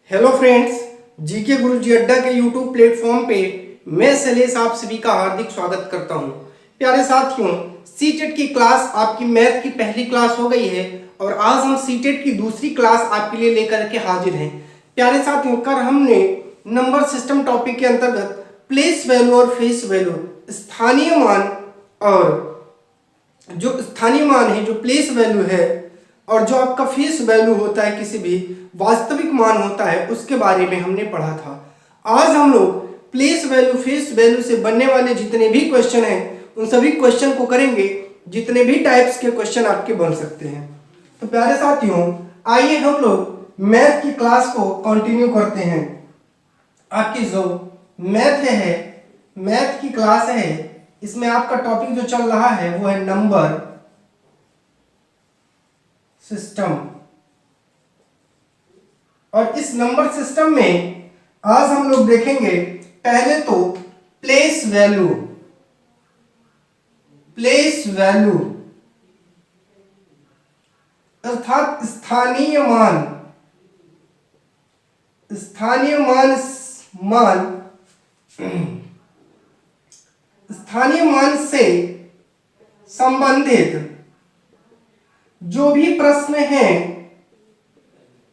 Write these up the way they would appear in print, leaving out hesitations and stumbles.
Hello friends, GK गुरुजी अड्डा के YouTube platform पे मैं शैलेश आप सभी का हार्दिक स्वागत करता हूं। प्यारे साथियों, सीटेट की क्लास आपकी मैथ की पहली क्लास हो गई है और आज हम सीटेट की दूसरी क्लास आपके लिए लेकर के हाजिर हैं। प्यारे साथियों, कल हमने नंबर सिस्टम टॉपिक के अंतर्गत प्लेस वैल्यू और फेस वैल्यू, स्थानीय मान और जो स्थानीय मान है, जो प्लेस वैल्यू है और जो आपका फेस वैल्यू होता है, किसी भी वास्तविक मान होता है, उसके बारे में हमने पढ़ा था। आज हम लोग प्लेस वैल्यू फेस वैल्यू से बनने वाले जितने भी क्वेश्चन हैं उन सभी क्वेश्चन को करेंगे, जितने भी टाइप्स के क्वेश्चन आपके बन सकते हैं। तो प्यारे साथियों, आइए हम लोग मैथ की क्लास को कंटिन्यू करते हैं। आपकी जो मैथ की क्लास है, इसमें आपका टॉपिक जो चल रहा है वो है नंबर सिस्टम। और इस नंबर सिस्टम में आज हम लोग देखेंगे पहले तो प्लेस वैल्यू अर्थात स्थानीय मान से संबंधित जो भी प्रश्न हैं,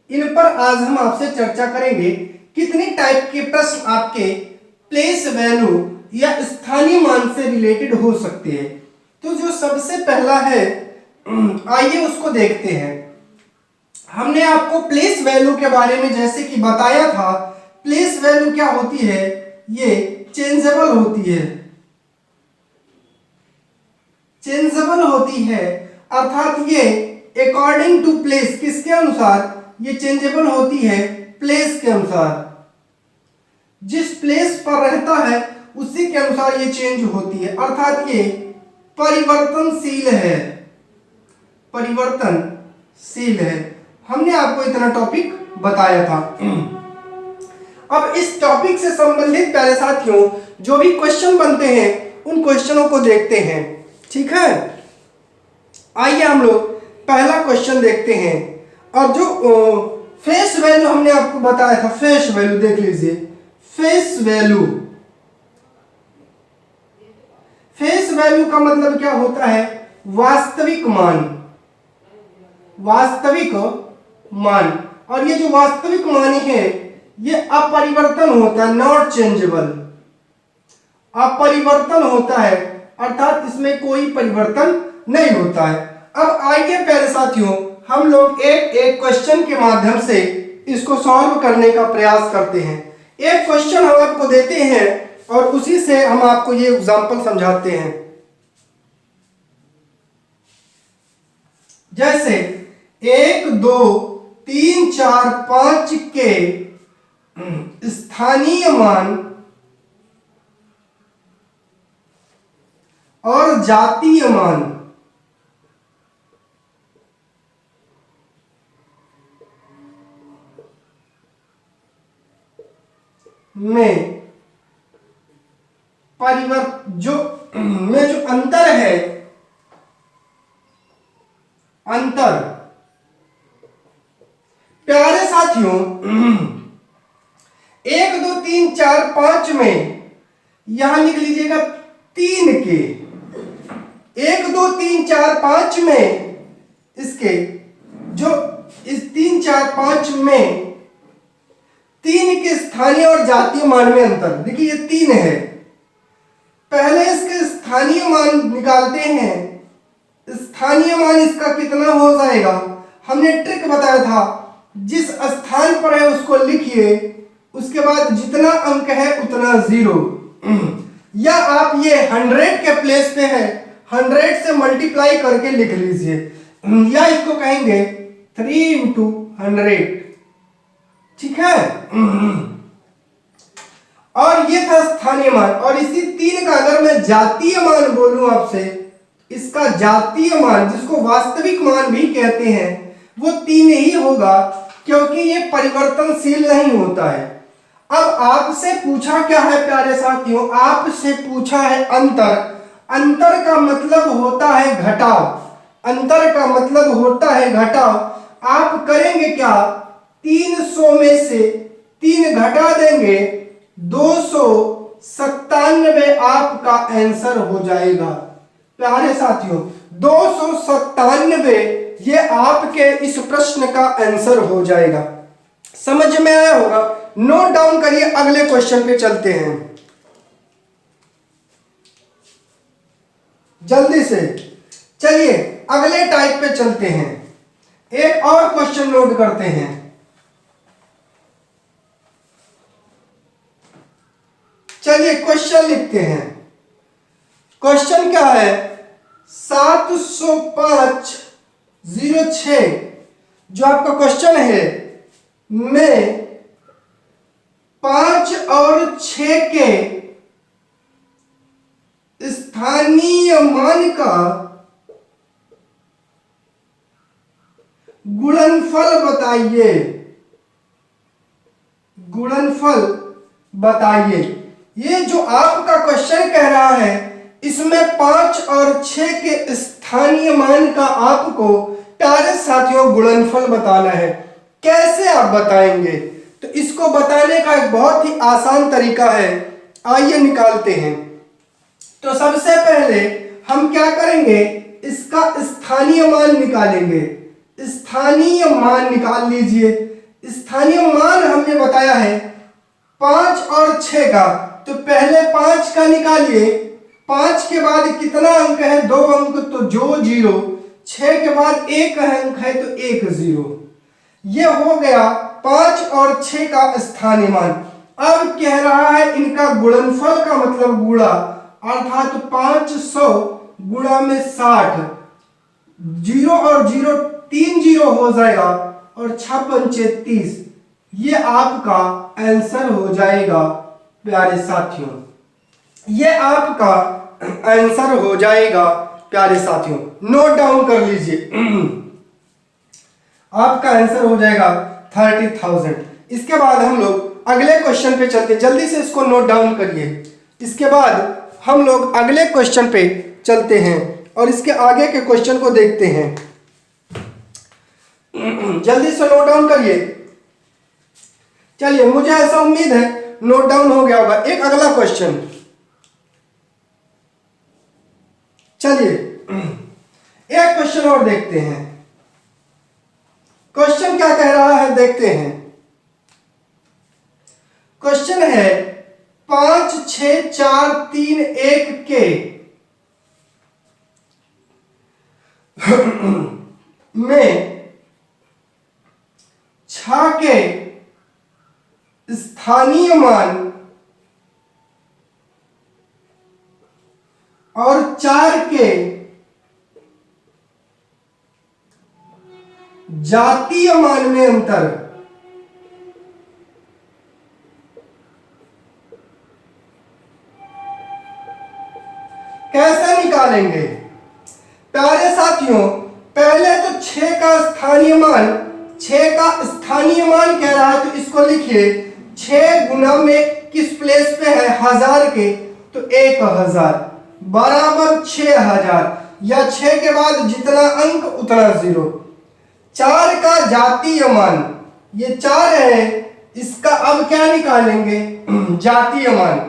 इन पर आज हम आपसे चर्चा करेंगे। कितने टाइप के प्रश्न आपके प्लेस वैल्यू या स्थानीय मान से रिलेटेड हो सकते हैं। तो जो सबसे पहला है, आइए उसको देखते हैं। हमने आपको प्लेस वैल्यू के बारे में जैसे कि बताया था, प्लेस वैल्यू क्या होती है, ये चेंजेबल होती है, अर्थात ये अकॉर्डिंग टू प्लेस, किसके अनुसार ये चेंजेबल होती है, प्लेस के अनुसार। जिस प्लेस पर रहता है उसी के अनुसार ये चेंज होती है, अर्थात ये परिवर्तनशील है। हमने आपको इतना टॉपिक बताया था। अब इस टॉपिक से संबंधित प्यारे साथियों जो भी क्वेश्चन बनते हैं उन क्वेश्चनों को देखते हैं, ठीक है। आइए हम लोग पहला क्वेश्चन देखते हैं। और जो फेस वैल्यू हमने आपको बताया था, फेस वैल्यू देख लीजिए। फेस वैल्यू का मतलब क्या होता है, वास्तविक मान। और ये जो वास्तविक मान है ये अपरिवर्तन होता है, नॉट चेंजेबल, अपरिवर्तन होता है, अर्थात इसमें कोई परिवर्तन नहीं होता है। अब आइए प्यारे साथियों हम लोग एक एक क्वेश्चन के माध्यम से इसको सॉल्व करने का प्रयास करते हैं। एक क्वेश्चन हम आपको देते हैं और उसी से हम आपको ये एग्जांपल समझाते हैं। जैसे 1 2 3 4 5 के स्थानीय मान और जातीय मान में जो अंतर है, प्यारे साथियों 1 2 3 4 5 में यहां लिख लीजिएगा 3 के। 1 2 3 4 5 में इसके जो इस 3 4 5 में 3 के स्थानीय और जातीय मान में अंतर। देखिए ये 3 है, पहले इसके स्थानीय मान निकालते हैं। स्थानीय मान इसका कितना हो जाएगा, हमने ट्रिक बताया था, जिस स्थान पर है उसको लिखिए, उसके बाद जितना अंक है उतना 0, या आप ये 100 के प्लेस पे है 100 से मल्टीप्लाई करके लिख लीजिए, या इसको कहेंगे 3 × 100, ठीक है। और ये था स्थानीय मान। और इसी 3 का अगर मैं जातीय मान बोलूं आपसे, इसका जातीय मान जिसको वास्तविक मान भी कहते हैं वो 3 ही होगा, क्योंकि ये परिवर्तनशील नहीं होता है। अब आपसे पूछा क्या है प्यारे साथियों, आपसे पूछा है अंतर का मतलब होता है घटाव, आप करेंगे क्या, 300 में से 3 घटा देंगे 297 आपका आंसर हो जाएगा। प्यारे साथियों 297 ये आपके इस प्रश्न का आंसर हो जाएगा। समझ में आया होगा? नोट डाउन करिए, अगले क्वेश्चन पे चलते हैं जल्दी से। चलिए अगले टाइप पे चलते हैं, एक और क्वेश्चन नोट करते हैं। चलिए क्वेश्चन लिखते हैं। क्वेश्चन क्या है? 705.06 जो आपका क्वेश्चन है में 5 और 6 के स्थानीय मान का गुणनफल बताइए। गुणनफल बताइए। ये जो आपका क्वेश्चन कह रहा है इसमें 5 और 6 के स्थानीय मान का आपको प्यारे साथियों गुणनफल बताना है। कैसे आप बताएंगे? तो इसको बताने का एक बहुत ही आसान तरीका है, आइए निकालते हैं। तो सबसे पहले हम क्या करेंगे? इसका स्थानीय मान निकालेंगे। स्थानीय मान निकाल लीजिए। स्थानीय मान हमने बताया है 5 और 6 का, तो पहले 5 का निकालिए। 5 के बाद कितना अंक है? 2 अंक, तो जो 0। 6 के बाद 1 अंक है तो 1 0। ये हो गया 5 और 6 का स्थानीय मान। अब कह रहा है इनका गुणनफल का मतलब गुणा, अर्थात 500 गुणा में 60। 0 और 0 3 0 हो जाएगा और 6 पंचे 30। ये आपका आंसर हो जाएगा प्यारे साथियों। ये आपका आंसर हो जाएगा प्यारे साथियों। नोट डाउन कर लीजिए। आपका आंसर हो जाएगा 30,000। इसके बाद हम लोग अगले क्वेश्चन पे चलते, जल्दी से इसको नोट डाउन करिए। इसके बाद हम लोग अगले क्वेश्चन पे चलते हैं और इसके आगे के क्वेश्चन को देखते हैं। जल्दी से नोट डाउन करिए। चलिए मुझे ऐसा उम्मीद है नोट डाउन हो गया होगा। एक अगला क्वेश्चन, चलिए एक क्वेश्चन और देखते हैं। क्वेश्चन क्या कह रहा है देखते हैं। क्वेश्चन है 5 6 4 3 1 के में 6 के स्थानीय मान और 4 के जातीय मान में अंतर। कैसे निकालेंगे? प्यारे साथियों पहले तो 6 का स्थानीय मान, 6 का स्थानीय मान कह रहा है तो इसको लिखिए। 6 गुना में किस प्लेस पे है? 1000 के, तो 1000 बराबर 6000, या 6 के बाद जितना अंक उतना 0। 4 का जातीय मान, ये 4 है, इसका अब क्या निकालेंगे? जातीय मान,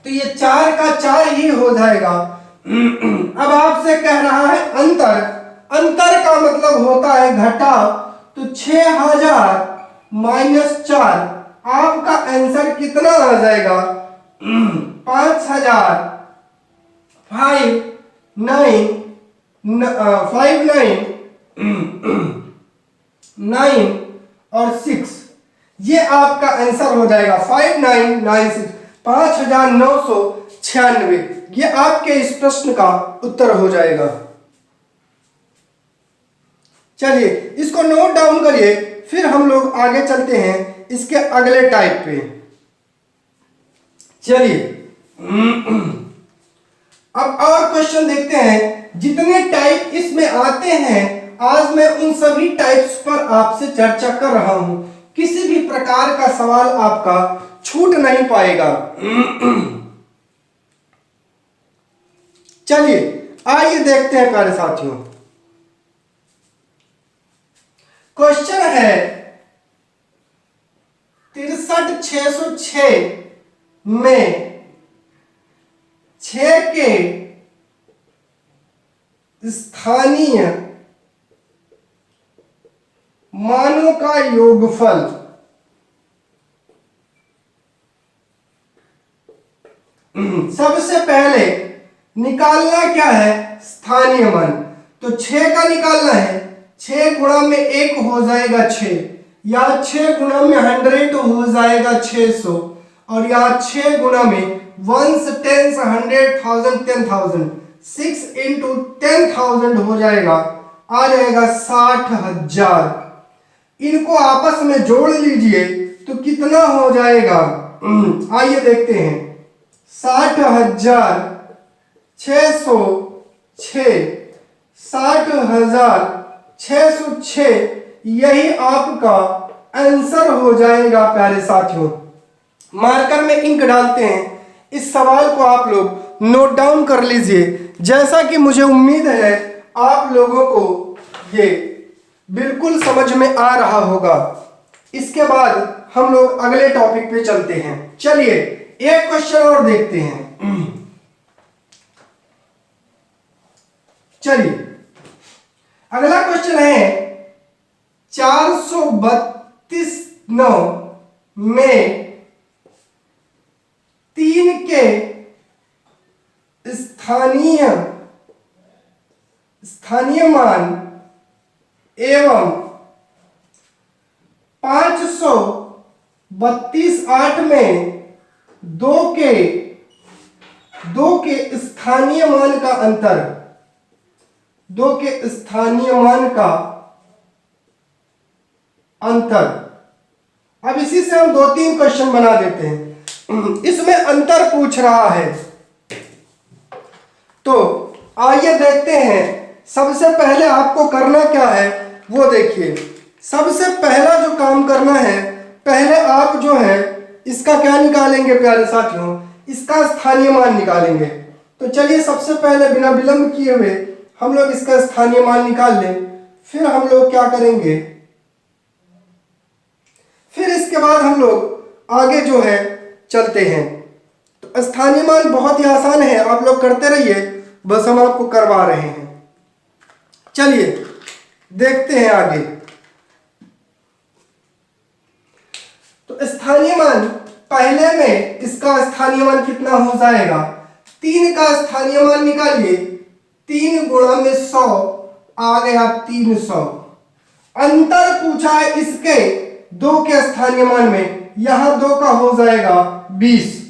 तो ये 4 का 4 ही हो जाएगा। अब आपसे कह रहा है अंतर। अंतर का मतलब होता है घटाव, तो 6000 माइनस 4, आपका आंसर कितना आ जाएगा? 5000 9 और 6, ये आपका आंसर हो जाएगा 5996, 5996। ये आपके इस प्रश्न का उत्तर हो जाएगा। चलिए इसको नोट डाउन करिए, फिर हम लोग आगे चलते हैं इसके अगले टाइप पे। चलिए अब और क्वेश्चन देखते हैं। जितने टाइप इसमें आते हैं आज मैं उन सभी टाइप्स पर आपसे चर्चा कर रहा हूं। किसी भी प्रकार का सवाल आपका छूट नहीं पाएगा। चलिए आइए देखते हैं प्यारे साथियों। क्वेश्चन है 63606 में 6 के स्थानीय मानों का योगफल सबसे पहले निकालना क्या है, स्थानीय मान। तो 6 का निकालना है, 6 गुणा में 1 हो जाएगा 6, या 6 गुणा में 100 हो जाएगा 600, और या 6 गुणा में 1s 10s 100,000 10,000, 6 into 10,000 हो जाएगा, आ जाएगा 60,000। इनको आपस में जोड़ लीजिए तो कितना हो जाएगा, आइए देखते हैं। 60,606 60,606 यही आपका आंसर हो जाएगा प्यारे साथियों। मार्कर में इंक डालते हैं, इस सवाल को आप लोग नोट डाउन कर लीजिए। जैसा कि मुझे उम्मीद है आप लोगों को ये बिल्कुल समझ में आ रहा होगा। इसके बाद हम लोग अगले टॉपिक पे चलते हैं। चलिए एक क्वेश्चन और देखते हैं। चलिए अगला क्वेश्चन है 432 में 3 के स्थानीय मान एवं 532 में 2 के स्थानीय मान का अंतर, 2 के स्थानीय मान का अंतर। अब इसी से हम 2-3 क्वेश्चन बना देते हैं। इसमें अंतर पूछ रहा है, तो आइए देखते हैं। सबसे पहले आपको करना क्या है वो देखिए। सबसे पहला जो काम करना है, पहले आप जो है इसका क्या निकालेंगे प्यारे साथियों, इसका स्थानीय मान निकालेंगे। तो चलिए सबसे पहले बिना विलंब किए हुए हम लोग इसका स्थानीय मान निकाल लें, फिर हम लोग क्या करेंगे, फिर इसके बाद हम लोग आगे जो है चलते हैं। तो स्थानीय मान बहुत ही आसान है, आप लोग करते रहिए, बस हम आपको करवा रहे हैं। चलिए देखते हैं आगे। तो स्थानीय मान पहले में इसका स्थानीय मान कितना हो जाएगा, 3 का स्थानीय मान निकालिए, 3 गुणा में 100 आ गया 300। अंतर पूछा है इसके 2 के स्थानीय मान में, यहां 2 का हो जाएगा 20।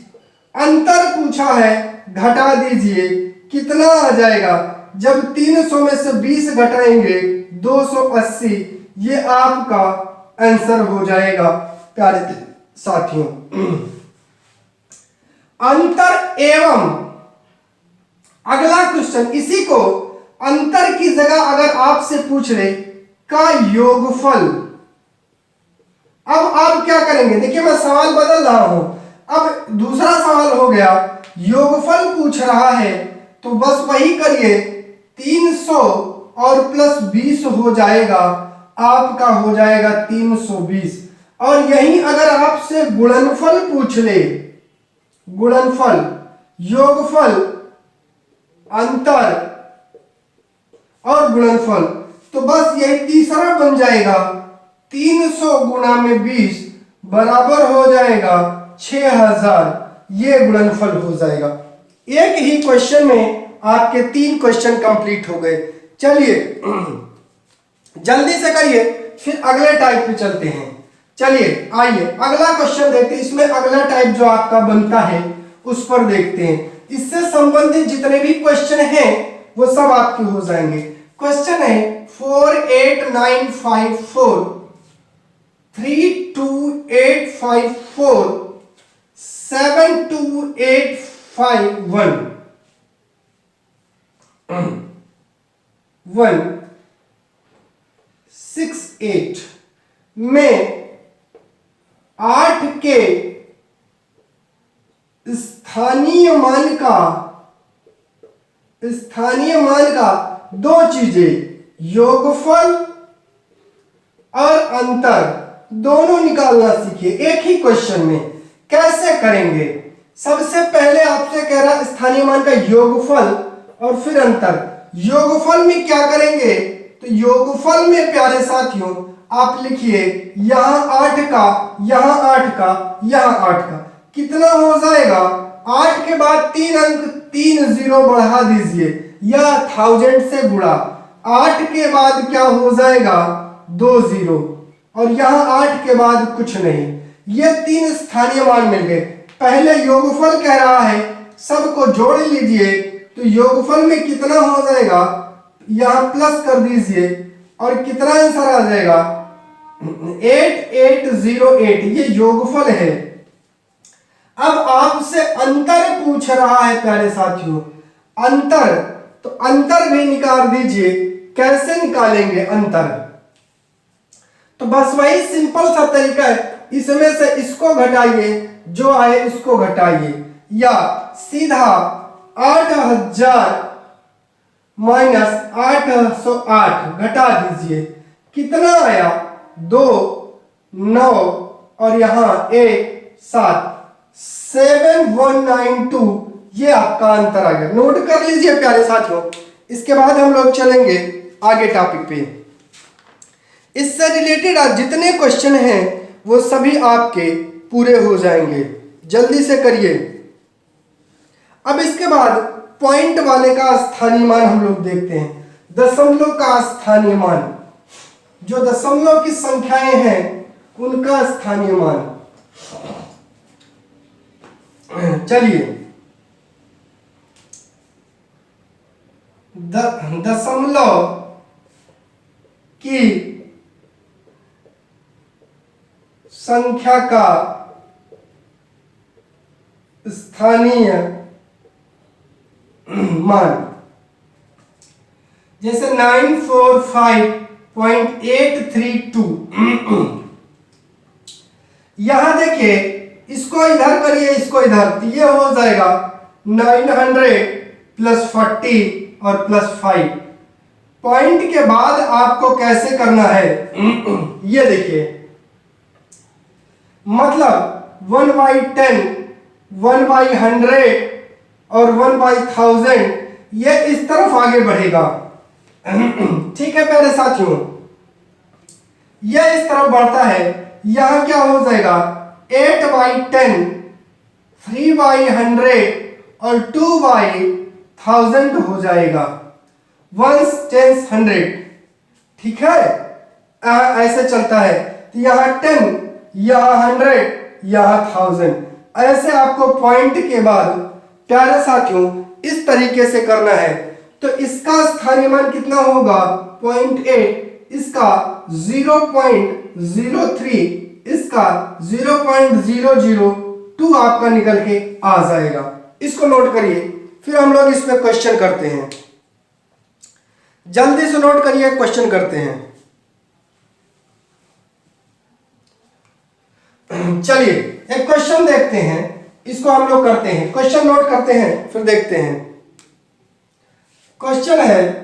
अंतर पूछा है, घटा दीजिए, कितना आ जाएगा, जब 300 में से 20 घटाएंगे 280, ये आपका आंसर हो जाएगा प्यारे साथियों। अंतर एवं अगला क्वेश्चन, इसी को अंतर की जगह अगर आपसे पूछ ले का योगफल, अब आप क्या करेंगे, देखिए मैं सवाल बदल रहा हूं। अब दूसरा सवाल हो गया, योगफल पूछ रहा है, तो बस वही करिए, 300 और प्लस 20 हो जाएगा, आपका हो जाएगा 320। और यही अगर आपसे गुणनफल पूछ ले, गुणनफल, योगफल, अंतर और गुणनफल, तो बस यही तीसरा बन जाएगा, 300 गुणा में 20 बराबर हो जाएगा 6000, ये गुणनफल हो जाएगा। एक ही क्वेश्चन में आपके 3 क्वेश्चन कंप्लीट हो गए। चलिए जल्दी से करिए, फिर अगले टाइप पे चलते हैं। चलिए आइए अगला क्वेश्चन देखते हैं। इसमें अगला टाइप जो आपका बनता है उस पर देखते हैं। इससे संबंधित जितने भी क्वेश्चन हैं वो सब आपके हो जाएंगे। क्वेश्चन है 48954, 32854, 72851, 168 में 8 के स्थानीय मान का 2 चीजें, योगफल और अंतर, दोनों निकालना सीखिए एक ही क्वेश्चन में। कैसे करेंगे? सबसे पहले आपसे कह रहा स्थानीय मान का योगफल और फिर अंतर। योगफल में क्या करेंगे? तो योगफल में प्यारे साथियों आप लिखिए यहां 8 का, यहां 8 का, यहां 8 का, कितना हो जाएगा? 8 के बाद 3 अंक, 3 जीरो बढ़ा दीजिए या 1000 से गुणा। 8 के बाद क्या हो जाएगा? 2 जीरो, और यहां 8 के बाद कुछ नहीं। ये 3 स्थानीय मान मिल गए। पहले योगफल कह रहा है, सबको जोड़ लीजिए तो योगफल में कितना हो जाएगा? यहां प्लस कर दीजिए और कितना आंसर आ जाएगा? 8808। ये योगफल है। अब आपसे अंतर पूछ रहा है प्यारे साथियों, अंतर, तो अंतर भी निकाल दीजिए। कैसे निकालेंगे अंतर? तो बस वही सिंपल सा तरीका है, इसमें से इसको घटाइए, जो आए इसको घटाइए, या सीधा 8000 माइनस 808 घटा दीजिए। कितना आया? 2 9 और यहां 1 7, 7192। ये आपका अंतर आ गया। नोट कर लीजिए प्यारे साथियों। इसके बाद हम लोग चलेंगे आगे टॉपिक पे। इससे रिलेटेड आज जितने क्वेश्चन हैं वो सभी आपके पूरे हो जाएंगे। जल्दी से करिए। अब इसके बाद पॉइंट वाले का स्थानीय मान हम लोग देखते हैं। दशमलव का स्थानीय मान, जो दशमलव की संख्याएं हैं उनका स्थानीय मान। चलिए, दशमलव की संख्या का स्थानीय मान, जैसे 945.832। यहां देखिए, इसको इधर करिए, इसको इधर, तो ये हो जाएगा 900 प्लस 40 और प्लस 5। पॉइंट के बाद आपको कैसे करना है ये देखिए, मतलब 1/10, 1/100 और 1/1000 ये इस तरफ आगे बढ़ेगा। ठीक है प्यारे साथियों, ये इस तरफ बढ़ता है। यहां क्या हो जाएगा? 8/10, 3/100 और 2/1000 हो जाएगा। 1s 10s 100। ठीक है, ऐसे चलता है। तो यहां 10, यहां 100, यहां 1000। ऐसे आपको पॉइंट के बाद प्यारे साथियों इस तरीके से करना है। तो इसका स्थानीय मान कितना होगा? 0.8, इसका 0.03, इसका 0.002 आपका निकल के आ जाएगा। इसको नोट करिए, फिर हम लोग इस पे क्वेश्चन करते हैं। जल्दी से नोट करिए, क्वेश्चन करते हैं। चलिए एक क्वेश्चन देखते हैं, इसको हम लोग करते हैं। क्वेश्चन नोट करते हैं फिर देखते हैं। क्वेश्चन है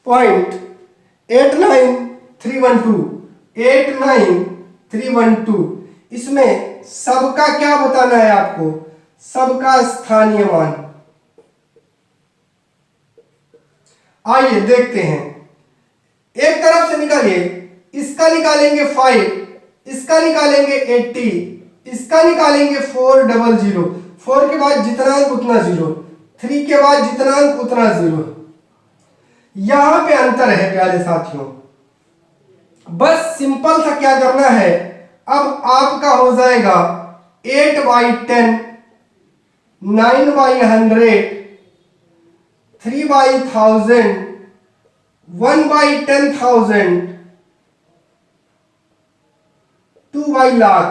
89312। इसमें सबका क्या बताना है आपको? सबका स्थानीय मान। आइए देखते हैं। एक तरफ से निकालिए, इसका निकालेंगे 5, इसका निकालेंगे 80, इसका निकालेंगे 400। 4 के बाद जितना अंक उतना 0, 3 के बाद जितना अंक उतना 0। यहां पे अंतर है प्यारे साथियों। बस सिंपल सा क्या करना है, अब आपका हो जाएगा 8/10, 9/100, 3/1000, 1/10,000, 2/1,00,000।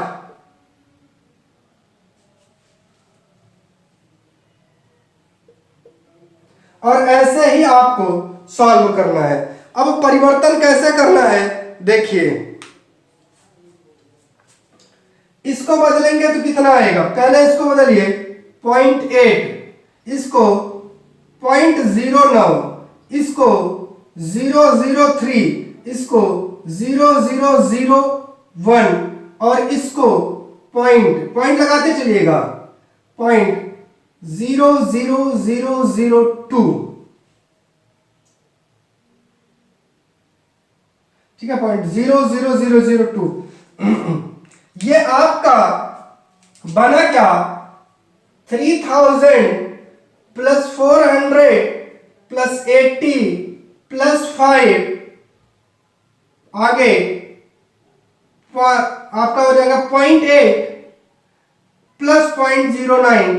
और ऐसे ही आपको सॉल्व करना है। अब परिवर्तन कैसे करना है देखिए, इसको बदलेंगे तो कितना आएगा? पहले इसको बदलिए 0.8, इसको 0.09, इसको 003, इसको 0.001 और इसको पॉइंट लगाते चलिएगा 0.00002, ठीक है, 0.00002। ये आपका बना क्या 3000 प्लस 400 प्लस 80 प्लस 5 आगे आपका हो जाएगा 0.8 प्लस 0.09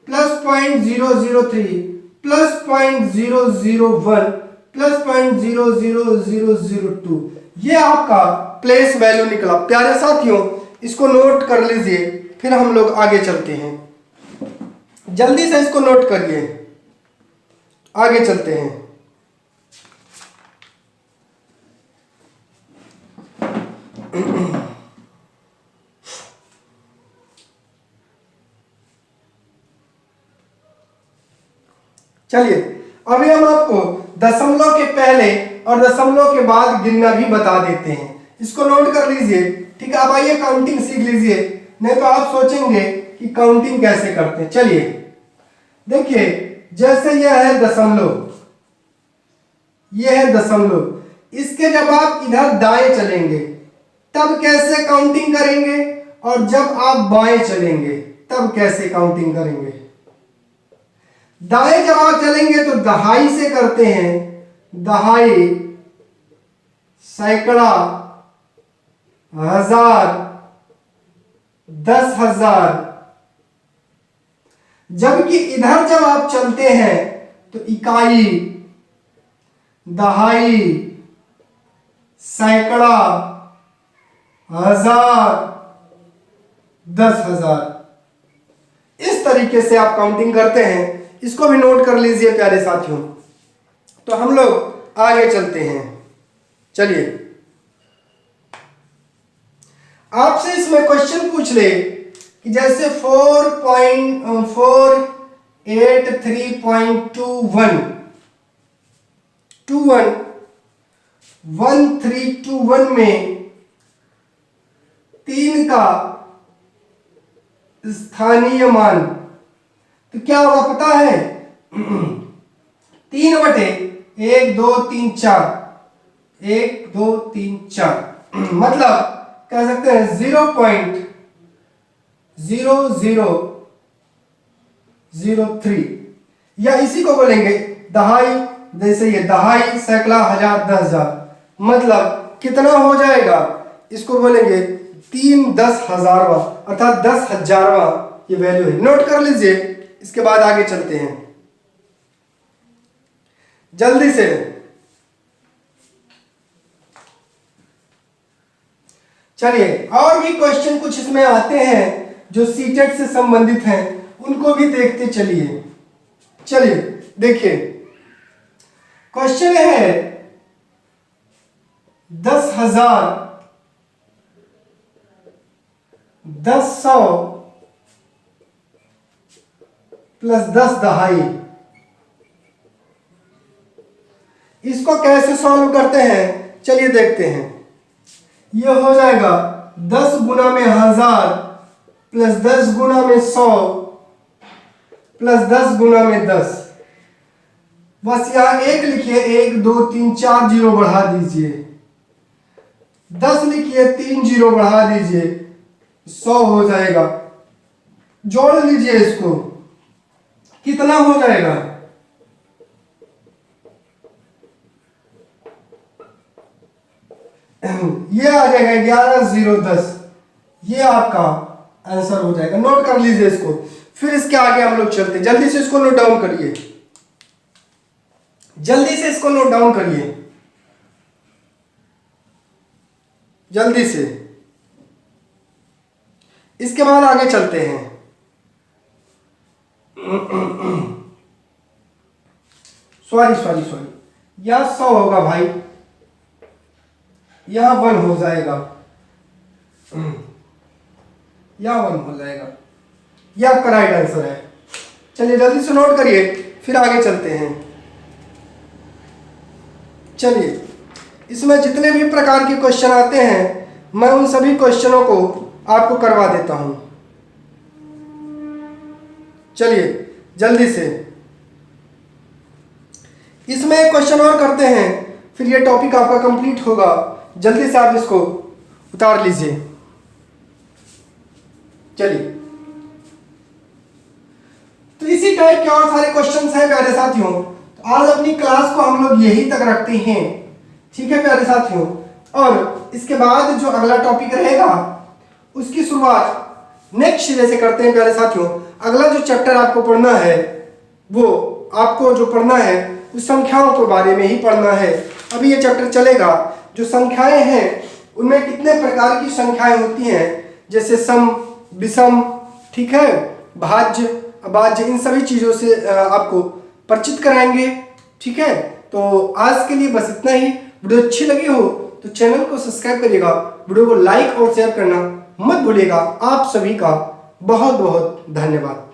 प्लस 0.003 प्लस 0.001 प्लस 0.00002। ये आपका प्लेस वैल्यू निकला। प्यारे साथियों, इसको नोट कर लीजिए, फिर हम लोग आगे चलते हैं। जल्दी से इसको नोट करिए, आगे चलते हैं। चलिए, अभी हम आपको दशमलव के पहले और दशमलव के बाद गिनना भी बता देते हैं। इसको नोट कर लीजिए, ठीक है। अब आइए काउंटिंग सीख लीजिए, नहीं तो आप सोचेंगे कि काउंटिंग कैसे करते हैं। चलिए देखिए, जैसे यह है दशमलव, यह है दशमलव, इसके जब आप इधर दाएं चलेंगे तब कैसे काउंटिंग करेंगे, और जब आप बाएं चलेंगे तब कैसे काउंटिंग करेंगे। दाएं जब आप चलेंगे तो दहाई से करते हैं, दहाई, सैकड़ा, हजार, 10,000। जबकि इधर जब आप चलते हैं तो इकाई, दहाई, सैकड़ा, हजार, 10,000। इस तरीके से आप काउंटिंग करते हैं। इसको भी नोट कर लीजिए प्यारे साथियों। तो हम लोग आगे चलते हैं। चलिए, आपसे इसमें क्वेश्चन पूछ ले कि जैसे 4.8321 में 3 का स्थानीय मान, तो क्या होगा पता है 3/1 2 3 4, 1 2 3 4, मतलब कह सकते हैं 0.0003, या इसी को बोलेंगे दहाई। जैसे ये दहाई, सैकड़ा, हजार, 10,000, मतलब कितना हो जाएगा, इसको बोलेंगे 3/10,000वां, अर्थात 10,000वां ये वैल्यू है। नोट कर लीजिए, इसके बाद आगे चलते हैं जल्दी से। चलिए, और भी क्वेश्चन कुछ इसमें आते हैं जो सीटेट से संबंधित हैं, उनको भी देखते चलिए। चलिए देखिए, क्वेश्चन है 10,000, 10,100 प्लस 10 दहाई। इसको कैसे सॉल्व करते हैं, चलिए देखते हैं। यह हो जाएगा 10 गुना में 1000 प्लस 10 गुना में 100 प्लस 10 गुना में 10। बस यहां 1 लिखिए, 1 2 3 4 जीरो बढ़ा दीजिए, 10 लिखिए, 3 जीरो बढ़ा दीजिए, 100 हो जाएगा। जोड़ लीजिए इसको, कितना हो जाएगा, ये आ जाएगा 11,010। ये आपका आंसर हो जाएगा। नोट कर लीजिए इसको, फिर इसके आगे हम लोग चलते हैं। जल्दी से इसको नोट डाउन करिए, जल्दी से इसको नोट डाउन करिए, जल्दी से। इसके बाद आगे चलते हैं। सॉरी, यह 100 होगा भाई, यह 1 हो जाएगा, यह 1 हो जाएगा। यह आपका राइट आंसर है। चलिए जल्दी से नोट करिए, फिर आगे चलते हैं। चलिए, इसमें जितने भी प्रकार के क्वेश्चन आते हैं मैं उन सभी क्वेश्चनों को आपको करवा देता हूं। चलिए जल्दी से इसमें एक क्वेश्चन और करते हैं, फिर ये टॉपिक आपका कंप्लीट होगा। जल्दी से आप इसको उतार लीजिए। चलिए, तो इसी टाइप के और सारे क्वेश्चंस हैं प्यारे साथियों। तो आज अपनी क्लास को हम लोग यही तक रखते हैं, ठीक है प्यारे साथियों। और इसके बाद जो अगला टॉपिक रहेगा उसकी शुरुआत नेक्स्ट सिरे से करते हैं प्यारे साथियों। अगला जो चैप्टर आपको पढ़ना है वो आपको जो पढ़ना है उस संख्याओं के बारे में ही पढ़ना है। अभी ये चैप्टर चलेगा जो संख्याएं हैं उनमें कितने प्रकार की संख्याएं होती हैं, जैसे सम, विषम, ठीक है, भाज्य, अभाज्य, इन सभी चीजों से आपको परिचित कराएंगे, ठीक है। तो आज के लिए बस इतना ही। वीडियो अच्छी लगी हो तो चैनल को सब्सक्राइब करिएगा, वीडियो को लाइक और शेयर करना मत भूलिएगा। आप सभी का बहुत बहुत धन्यवाद।